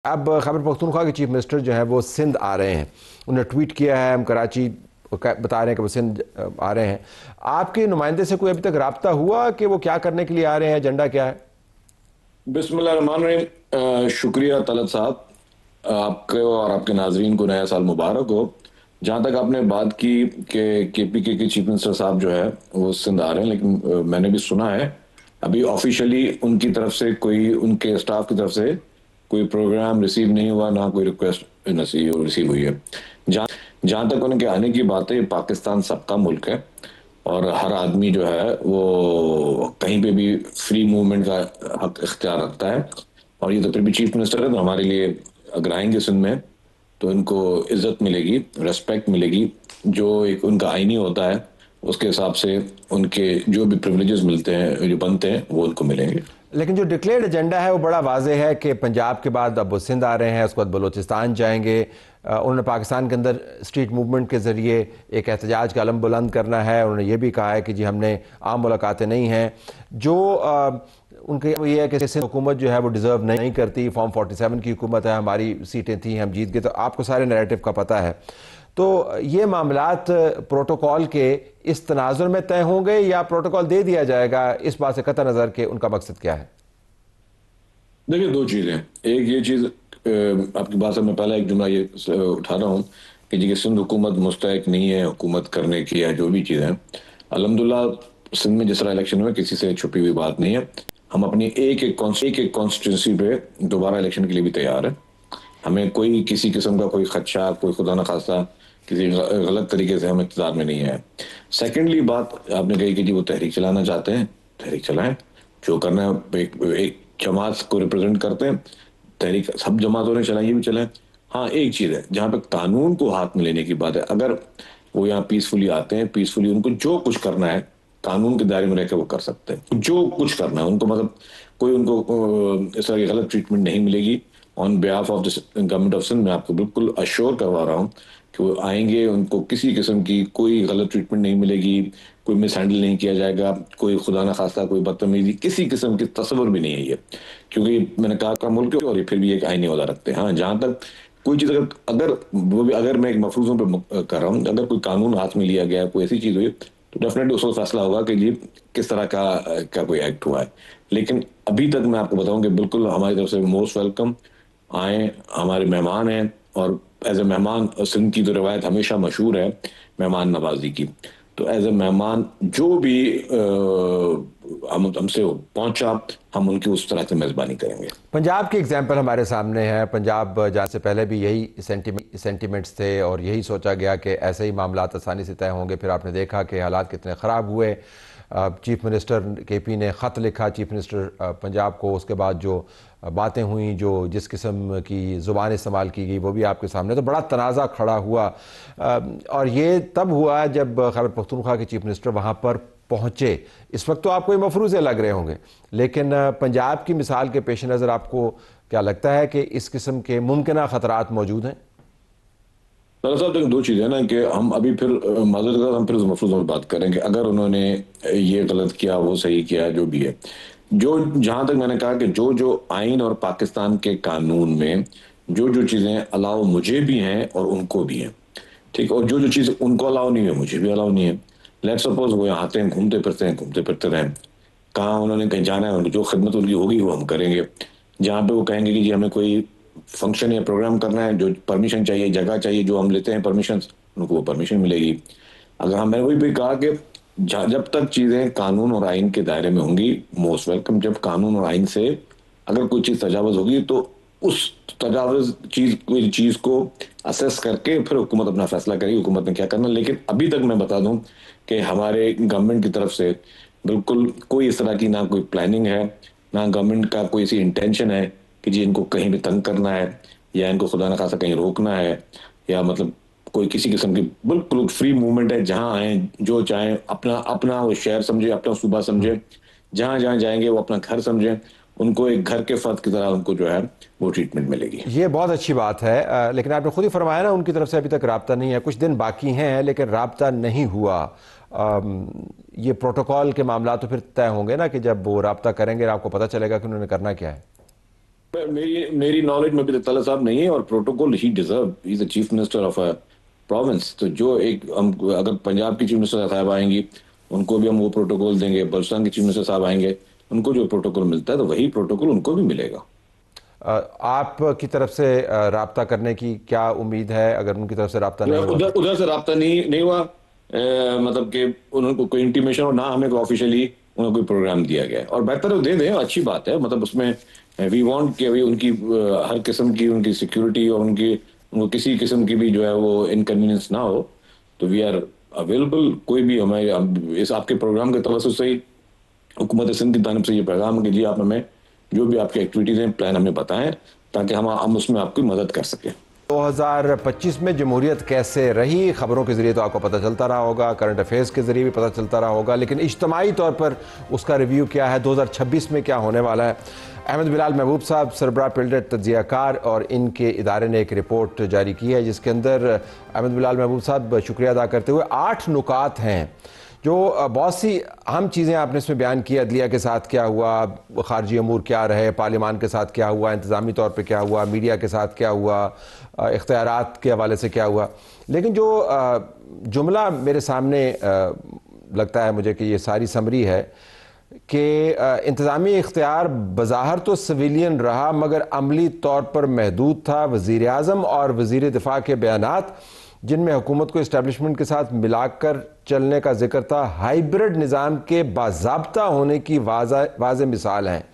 अब खैबर पख्तूनख्वा के chief minister जो है वो सिंध आ रहे हैं। उन्होंने ट्वीट किया है, हम कराची बता रहे हैं कि वो सिंध आ रहे हैं। आपके नुमाइंदे से कोई अभी तक रब्ता हुआ कि वो क्या करने के लिए आ रहे हैं, एजेंडा क्या है? बिस्मिल्लाहिर्रहमानिर्रहीम। शुक्रिया तलत साहब, आपको और आपके नाजरीन को नया साल मुबारक हो। जहाँ तक आपने बात की कि केपीके के चीफ मिनिस्टर साहब जो है वो सिंध आ रहे हैं, लेकिन मैंने भी सुना है अभी ऑफिशियली उनकी तरफ से कोई, उनके स्टाफ की तरफ से कोई प्रोग्राम रिसीव नहीं हुआ, ना कोई रिक्वेस्ट रिसीव हुई है। जहाँ जहाँ तक उनके आने की बात है, पाकिस्तान सबका मुल्क है और हर आदमी जो है वो कहीं पे भी फ्री मूवमेंट का हक इख्तियार रखता है। और ये तो फिर भी चीफ मिनिस्टर है, तो हमारे लिए अगर आएंगे सिंध में तो इनको इज्जत मिलेगी, रेस्पेक्ट मिलेगी। जो एक उनका आईनी होता है उसके हिसाब से उनके जो भी प्रिविलेजेस मिलते हैं, जो बनते हैं, वो उनको मिलेंगे। लेकिन जो डिक्लेयर्ड एजेंडा है वो बड़ा वाज़ेह है कि पंजाब के बाद अब वो सिंध आ रहे हैं, उसके बाद बलूचिस्तान जाएंगे। उन्होंने पाकिस्तान के अंदर स्ट्रीट मूवमेंट के ज़रिए एक एहतजाज का अलम बुलंद करना है। उन्होंने ये भी कहा है कि जी हमने आम मुलाकातें नहीं हैं। जो उनके ये है कि सिंध हुकूमत जो है वो डिज़र्व नहीं करती। फॉर्म 47 की हुकूमत है, हमारी सीटें थी, हम जीत गए। तो आपको सारे नैरेटिव का पता है। तो ये मामलात प्रोटोकॉल के इस तनाजुर में तय होंगे या प्रोटोकॉल दे दिया जाएगा, इस बात से कतई नज़र के उनका मकसद क्या है? देखिए, दो चीजें। एक ये चीज, आपकी बात से मैं पहला एक जुमला ये उठा रहा हूँ कि जी सिंध हुकूमत मुस्तैक नहीं है हुकूमत करने की, या जो भी चीज़ है। अल्हम्दुलिल्लाह सिंध में जिस तरह इलेक्शन हुए, किसी से छुपी हुई बात नहीं है। हम अपनी एक एक कॉन्स्टिट्यूंसी पे दोबारा इलेक्शन के लिए भी तैयार है। हमें कोई किसी किस्म का कोई खदशा, कोई खुदा न खास्ता किसी गलत तरीके से हम इक़्तिदार में नहीं है। सेकेंडली बात आपने कही कि जी वो तहरीक चलाना चाहते हैं, तहरीक चलाएं। जो करना है, एक जमात को रिप्रेजेंट करते हैं, तहरीक सब जमातों ने चलाई भी चलाएं। हाँ, एक चीज़ है जहाँ पे कानून को हाथ में लेने की बात है। अगर वो यहाँ पीसफुली आते हैं, पीसफुली उनको जो कुछ करना है कानून के दायरे में रहकर वो कर सकते हैं। जो कुछ करना है उनको, मतलब कोई उनको इस तरह की गलत ट्रीटमेंट नहीं मिलेगी। On behalf of the government of Sindh मैं आपको बिल्कुल अश्योर करवा रहा हूँ कि वो आएंगे, उनको किसी किस्म की कोई गलत ट्रीटमेंट नहीं मिलेगी, कोई मिस हैंडल नहीं किया जाएगा, कोई खुदा ना खास्ता कोई बदतमीजी, किसी किस्म की तस्वर भी नहीं है ये। क्योंकि मैंने कहा का मुल्क है और ये फिर भी एक आईने वाला रखते हैं। हाँ, जहां तक कोई चीज़ अगर अगर वो भी, अगर मैं एक मफरूजों पे कर रहा हूँ, अगर कोई कानून हाथ में लिया गया है, कोई ऐसी चीज़ हुई, तो डेफिनेटली उस वक्त फैसला होगा कि ये किस तरह का कोई एक्ट हुआ है। लेकिन अभी तक मैं आपको बताऊं कि बिल्कुल हमारी तरफ से मोस्ट वेलकम आए, हमारे मेहमान हैं। और एज ए मेहमान, सिंध की तो रवायत हमेशा मशहूर है मेहमान नवाजी की। तो एज ए मेहमान जो भी हम हमसे पहुंचा, हम उनकी उस तरह से मेजबानी करेंगे। पंजाब की एग्जाम्पल हमारे सामने है। पंजाब जहाँ से पहले भी यही सेंटिमेंट्स थे और यही सोचा गया कि ऐसे ही मामला आसानी से तय होंगे। फिर आपने देखा कि हालात कितने ख़राब हुए। चीफ मिनिस्टर केपी ने ख़त लिखा चीफ मिनिस्टर पंजाब को। उसके बाद जो बातें हुई, जो जिस किस्म की ज़ुबान इस्तेमाल की गई, वो भी आपके सामने। तो बड़ा तनाज़ा खड़ा हुआ। और ये तब हुआ जब खैबर पख्तूनख्वा के चीफ मिनिस्टर वहाँ पर पहुँचे। इस वक्त तो आपको ये मफरूज़े लग रहे होंगे, लेकिन पंजाब की मिसाल के पेश नज़र आपको क्या लगता है कि इस किस्म के मुमकिन ख़तरात मौजूद हैं? दरअसल तो दो चीज़ें ना कि हम अभी फिर माजूद के साथ हम फिर उस मफरूज़ में बात करेंगे। अगर उन्होंने ये गलत किया, वो सही किया, जो भी है, जो जहां तक मैंने कहा कि जो जो आइन और पाकिस्तान के कानून में जो जो चीज़ें अलाउ मुझे भी हैं और उनको भी हैं, ठीक, और जो जो चीज़ उनको अलाउ नहीं है मुझे भी अलाउ नहीं है। लेट सपोज वो यहाँ आते हैं, घूमते फिरते हैं, घूमते फिरते रहें। कहाँ उन्होंने कहीं जाना है, उनको जो खिदमत उनकी होगी वो हम करेंगे। जहाँ पे वो कहेंगे कि जी हमें कोई फंक्शन या प्रोग्राम करना है, जो परमिशन चाहिए, जगह चाहिए, जो हम लेते हैं परमिशन, उनको वो परमिशन मिलेगी। अगर हम, मैंने वही भी कहा कि जब तक चीज़ें कानून और आइन के दायरे में होंगी, मोस्ट वेलकम। जब कानून और आइन से अगर कोई चीज़ तजावज़ होगी तो उस तजावज़ कोई चीज़ को असेस करके फिर हुकूमत अपना फैसला करेगी, हुकूमत ने क्या करना। लेकिन अभी तक मैं बता दूं कि हमारे गवर्नमेंट की तरफ से बिल्कुल कोई इस तरह की ना कोई प्लानिंग है, ना गवर्नमेंट का कोई ऐसी इंटेंशन है कि जी इनको कहीं भी तंग करना है, या इनको खुदा न खासा कहीं रोकना है, या मतलब कोई किसी किस्म की, बिल्कुल फ्री मूवमेंट है। जहां आए, जो चाहें, अपना अपना वो शहर समझे, अपना सूबा समझे, जहां जहां जाएंगे वो अपना घर समझे। उनको एक घर के फर्द की तरह उनको जो है वो ट्रीटमेंट मिलेगी। ये बहुत अच्छी बात है। लेकिन आपने खुद ही फरमाया ना, उनकी तरफ से अभी तक राब्ता नहीं है। कुछ दिन बाकी हैं लेकिन राब्ता नहीं हुआ। ये प्रोटोकॉल के मामला तो फिर तय होंगे ना कि जब वो राब्ता करेंगे आपको पता चलेगा कि उन्होंने करना क्या है। मेरी मेरी नॉलेज में भी तला साहब नहीं है, और protocol he deserve, he is the chief minister of a province. तो जो एक हम, अगर पंजाब की चीफ मिनिस्टर साहब आएंगी उनको भी हम वो प्रोटोकॉल देंगे, बलुचिस्तान के चीफ मिनिस्टर साहब आएंगे उनको जो प्रोटोकॉल मिलता है तो वही प्रोटोकॉल उनको भी मिलेगा। आपकी तरफ से राब्ता करने की क्या उम्मीद है अगर उनकी तरफ से राब्ता नहीं हुआ उधर तो? उधर से राब्ता नहीं हुआ, मतलब कि उनको कोई इंटीमेशन और ना हमें कोई ऑफिशियली उन्हें कोई प्रोग्राम दिया गया है। और बेहतर है वो दे दें, अच्छी बात है, मतलब उसमें वी वांट कि अभी उनकी हर किस्म की उनकी सिक्योरिटी और उनकी उनको किसी किस्म की भी जो है वो इनकन्वीनियंस ना हो। तो वी आर अवेलेबल, कोई भी हमारे इस आपके प्रोग्राम के तवज्जुह से ही हुकूमत सिंध की जानब से ये पैगाम है कि जी आप हमें जो भी आपकी एक्टिविटीज़ हैं प्लान हमें बताएं ताकि हम उसमें आपकी मदद कर सकें। 2025 में जमहूरियत कैसे रही, खबरों के ज़रिए तो आपको पता चलता रहा होगा, करंट अफेयर्स के ज़रिए भी पता चलता रहा होगा, लेकिन इज्तमाही तौर पर उसका रिव्यू क्या है, 2026 में क्या होने वाला है। अहमद बिलाल महबूब साहब सरबराह पील्डेड तज्ज़ियाकार और इनके इदारे ने एक रिपोर्ट जारी की है जिसके अंदर अहमद बिलाल महबूब साहब शुक्रिया अदा करते हुए 8 नुकात हैं जो बहुत सी अहम चीज़ें आपने इसमें बयान की। अदलिया के साथ क्या हुआ, खारजी अमूर क्या रहे, पार्लियामान के साथ क्या हुआ, इंतज़ामी तौर पे क्या हुआ, मीडिया के साथ क्या हुआ, इख्तियारात के हवाले से क्या हुआ। लेकिन जो जुमला मेरे सामने लगता है मुझे कि ये सारी समरी है कि इंतज़ामी इख्तियार बज़ाहिर तो सिविलियन रहा मगर अमली तौर पर महदूद था। वज़ीर आज़म और वज़ीर दिफा के बयानात जिनमें हुकूमत को इस्टेब्लिशमेंट के साथ मिलाकर चलने का जिक्र था, हाइब्रिड निज़ाम के बाज़ाब्ता होने की वाज़ेह मिसाल हैं।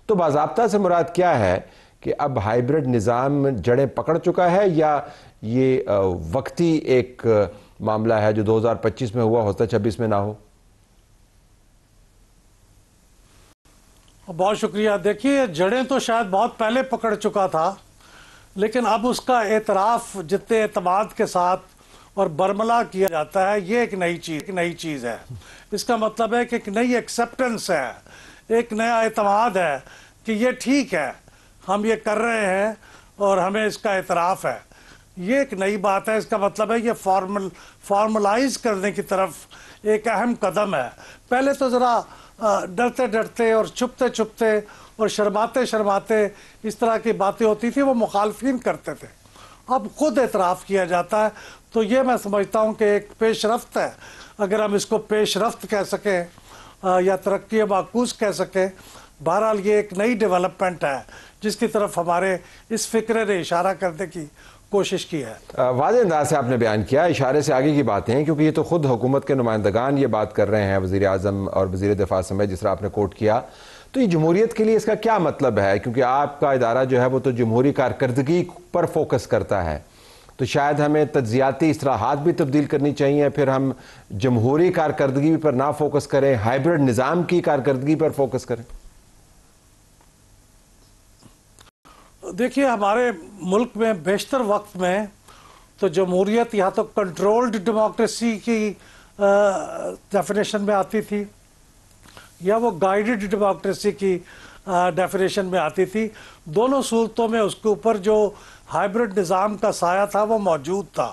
तो बाज़ाब्ता से मुराद क्या है कि अब हाइब्रिड निज़ाम जड़ें पकड़ चुका है या ये वक्ती एक मामला है जो 2025 में हुआ, होता 26 में ना हो? बहुत शुक्रिया। देखिए, जड़ें तो शायद बहुत पहले पकड़ चुका था, लेकिन अब उसका एतराफ़ जितने एतमाद के साथ और बरमला किया जाता है, ये एक नई चीज़ है। इसका मतलब है कि एक नई एक्सेप्टेंस है, एक नया एतमाद है कि ये ठीक है, हम ये कर रहे हैं और हमें इसका एतराफ़ है। ये एक नई बात है। इसका मतलब है ये फॉर्मलाइज करने की तरफ एक अहम कदम है। पहले तो ज़रा डरते डरते और छुपते छुपते और शर्माते शर्माते इस तरह की बातें होती थी, वो मुखालफिन करते थे। अब खुद एतराफ़ किया जाता है, तो ये मैं समझता हूँ कि एक पेशरफ्त है, अगर हम इसको पेशरफ्त कह सकें या तरक्की माकूस कह सकें। बहरहाल ये एक नई डेवलपमेंट है जिसकी तरफ हमारे इस फ़िक्र ने इशारा करने की कोशिश की है। वाज़ेह अंदाज से आपने बयान किया, इशारे से आगे की बातें हैं, क्योंकि ये तो खुद हुकूमत के नुमाइंदगान ये बात कर रहे हैं, वज़ीर आज़म और वज़ीर दिफा समेत, जिस तरह आपने कोट किया। तो ये जमहूरियत के लिए इसका क्या मतलब है? क्योंकि आपका इदारा जो है वो तो जमहूरी कारकर्दगी पर फोकस करता है, तो शायद हमें तज्जियाती इस्लाहात भी तब्दील करनी चाहिए, फिर हम जमहूरी कारकर्दगी पर ना फोकस करें, हाइब्रिड निज़ाम की कारकर्दगी पर फोकस करें। देखिए, हमारे मुल्क में बेशतर वक्त में तो जमहूरियत या तो कंट्रोल्ड डेमोक्रेसी की डेफिनेशन में आती थी या वो गाइडेड डेमोक्रेसी की डेफिनेशन में आती थी। दोनों सूरतों में उसके ऊपर जो हाइब्रिड निज़ाम का साया था वो मौजूद था।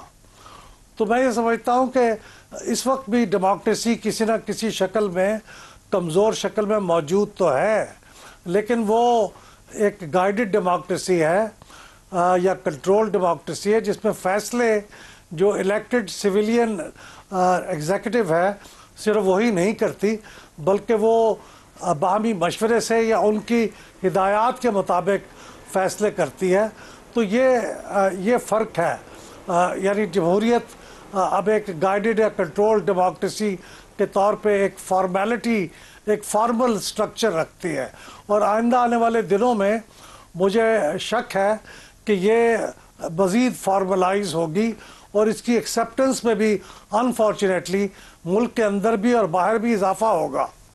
तो मैं ये समझता हूँ कि इस वक्त भी डेमोक्रेसी किसी न किसी शक्ल में, कमज़ोर शक्ल में मौजूद तो है, लेकिन वो एक गाइडेड डेमोक्रेसी है या कंट्रोल डेमोक्रेसी है जिसमें फ़ैसले जो इलेक्टेड सिविलियन एग्जीक्यूटिव है सिर्फ वही नहीं करती, बल्कि वो बाहमी मशवरे से या उनकी हिदायत के मुताबिक फ़ैसले करती है। तो ये फ़र्क है। यानी जमहूरियत अब एक गाइडेड या कंट्रोल डेमोक्रेसी के तौर पे एक फॉर्मेलिटी, एक फॉर्मल स्ट्रक्चर रखती है, और आइंदा आने वाले दिनों में मुझे शक है कि ये मज़ीद फॉर्मलाइज होगी और इसकी एक्सेप्टेंस में भी अनफॉर्चुनेटली मुल्क के अंदर भी और बाहर भी इजाफा होगा।